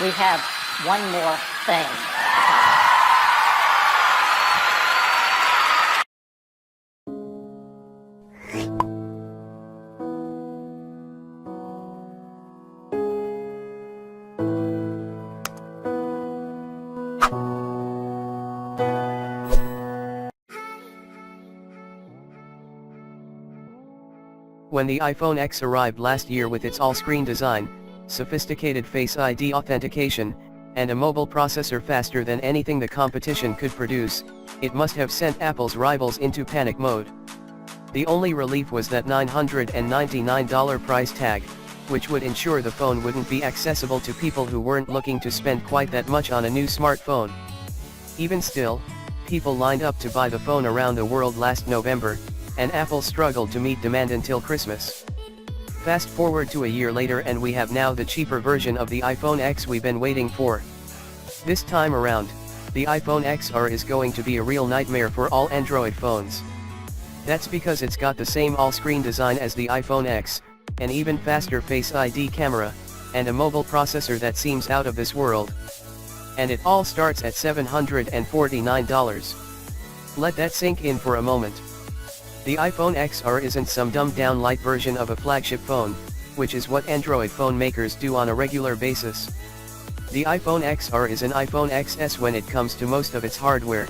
we have one more thing. When the iPhone X arrived last year with its all-screen design, sophisticated Face ID authentication, and a mobile processor faster than anything the competition could produce, it must have sent Apple's rivals into panic mode. The only relief was that $999 price tag, which would ensure the phone wouldn't be accessible to people who weren't looking to spend quite that much on a new smartphone. Even still, people lined up to buy the phone around the world last November, and Apple struggled to meet demand until Christmas. Fast forward to a year later and we have now the cheaper version of the iPhone X we've been waiting for. This time around, the iPhone XR is going to be a real nightmare for all Android phones. That's because it's got the same all-screen design as the iPhone X, an even faster Face ID camera, and a mobile processor that seems out of this world. And it all starts at $749. Let that sink in for a moment. The iPhone XR isn't some dumbed-down light version of a flagship phone, which is what Android phone makers do on a regular basis. The iPhone XR is an iPhone XS when it comes to most of its hardware.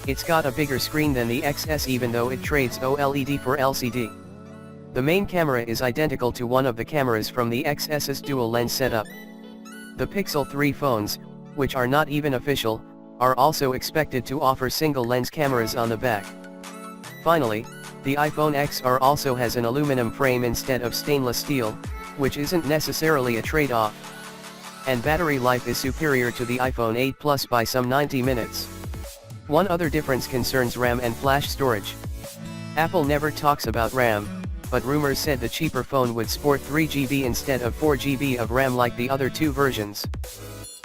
It's got a bigger screen than the XS even though it trades OLED for LCD. The main camera is identical to one of the cameras from the XS's dual-lens setup. The Pixel 3 phones, which are not even official, are also expected to offer single-lens cameras on the back. Finally, the iPhone XR also has an aluminum frame instead of stainless steel, which isn't necessarily a trade-off. And battery life is superior to the iPhone 8 Plus by some 90 minutes. One other difference concerns RAM and flash storage. Apple never talks about RAM, but rumors said the cheaper phone would sport 3GB instead of 4GB of RAM like the other two versions.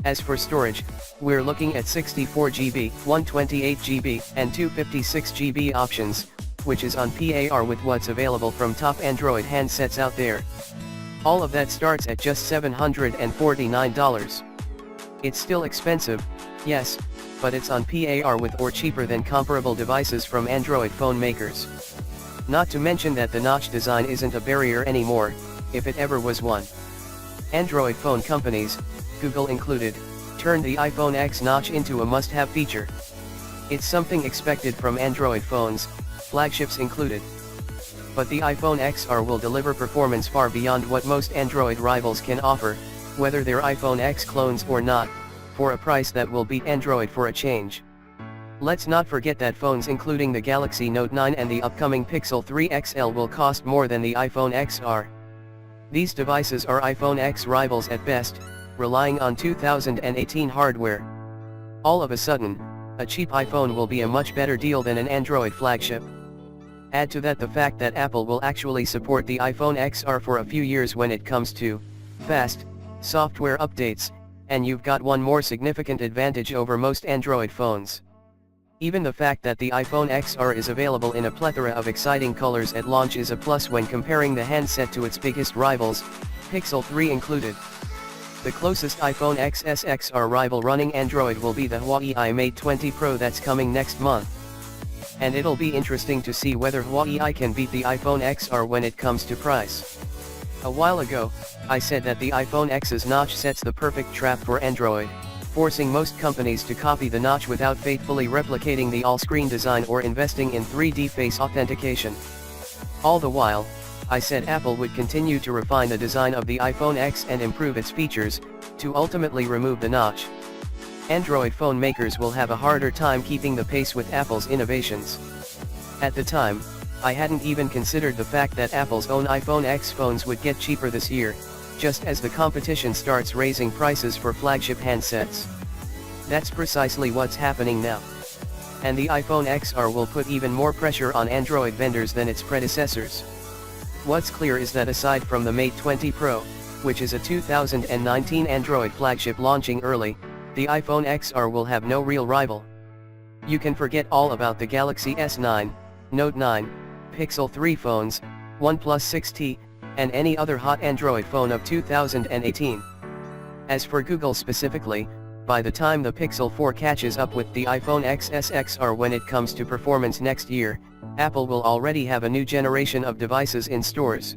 As for storage, we're looking at 64GB, 128GB, and 256GB options, which is on par with what's available from top Android handsets out there. All of that starts at just $749. It's still expensive, yes, but it's on par with or cheaper than comparable devices from Android phone makers. Not to mention that the notch design isn't a barrier anymore, if it ever was one. Android phone companies, Google included, turned the iPhone X notch into a must-have feature. It's something expected from Android phones, flagships included. But the iPhone XR will deliver performance far beyond what most Android rivals can offer, whether they're iPhone X clones or not, for a price that will beat Android for a change. Let's not forget that phones including the Galaxy Note 9 and the upcoming Pixel 3 XL will cost more than the iPhone XR. These devices are iPhone X rivals at best, relying on 2018 hardware. All of a sudden, a cheap iPhone will be a much better deal than an Android flagship. Add to that the fact that Apple will actually support the iPhone XR for a few years when it comes to fast software updates, and you've got one more significant advantage over most Android phones. Even the fact that the iPhone XR is available in a plethora of exciting colors at launch is a plus when comparing the handset to its biggest rivals, Pixel 3 included. The closest iPhone XS XR rival running Android will be the Huawei Mate 20 Pro that's coming next month. And it'll be interesting to see whether Huawei can beat the iPhone XR when it comes to price. A while ago, I said that the iPhone X's notch sets the perfect trap for Android, forcing most companies to copy the notch without faithfully replicating the all-screen design or investing in 3D face authentication. All the while, I said Apple would continue to refine the design of the iPhone X and improve its features, to ultimately remove the notch. Android phone makers will have a harder time keeping the pace with Apple's innovations. At the time, I hadn't even considered the fact that Apple's own iPhone X phones would get cheaper this year, just as the competition starts raising prices for flagship handsets. That's precisely what's happening now. And the iPhone XR will put even more pressure on Android vendors than its predecessors. What's clear is that aside from the Mate 20 Pro, which is a 2019 Android flagship launching early, the iPhone XR will have no real rival. You can forget all about the Galaxy S9, Note 9, Pixel 3 phones, OnePlus 6T, and any other hot Android phone of 2018. As for Google specifically, by the time the Pixel 4 catches up with the iPhone XS XR when it comes to performance next year, Apple will already have a new generation of devices in stores.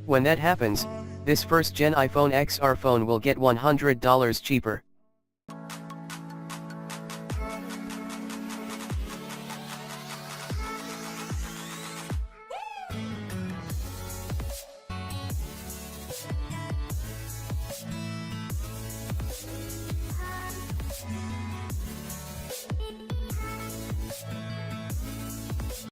When that happens, this first-gen iPhone XR phone will get $100 cheaper.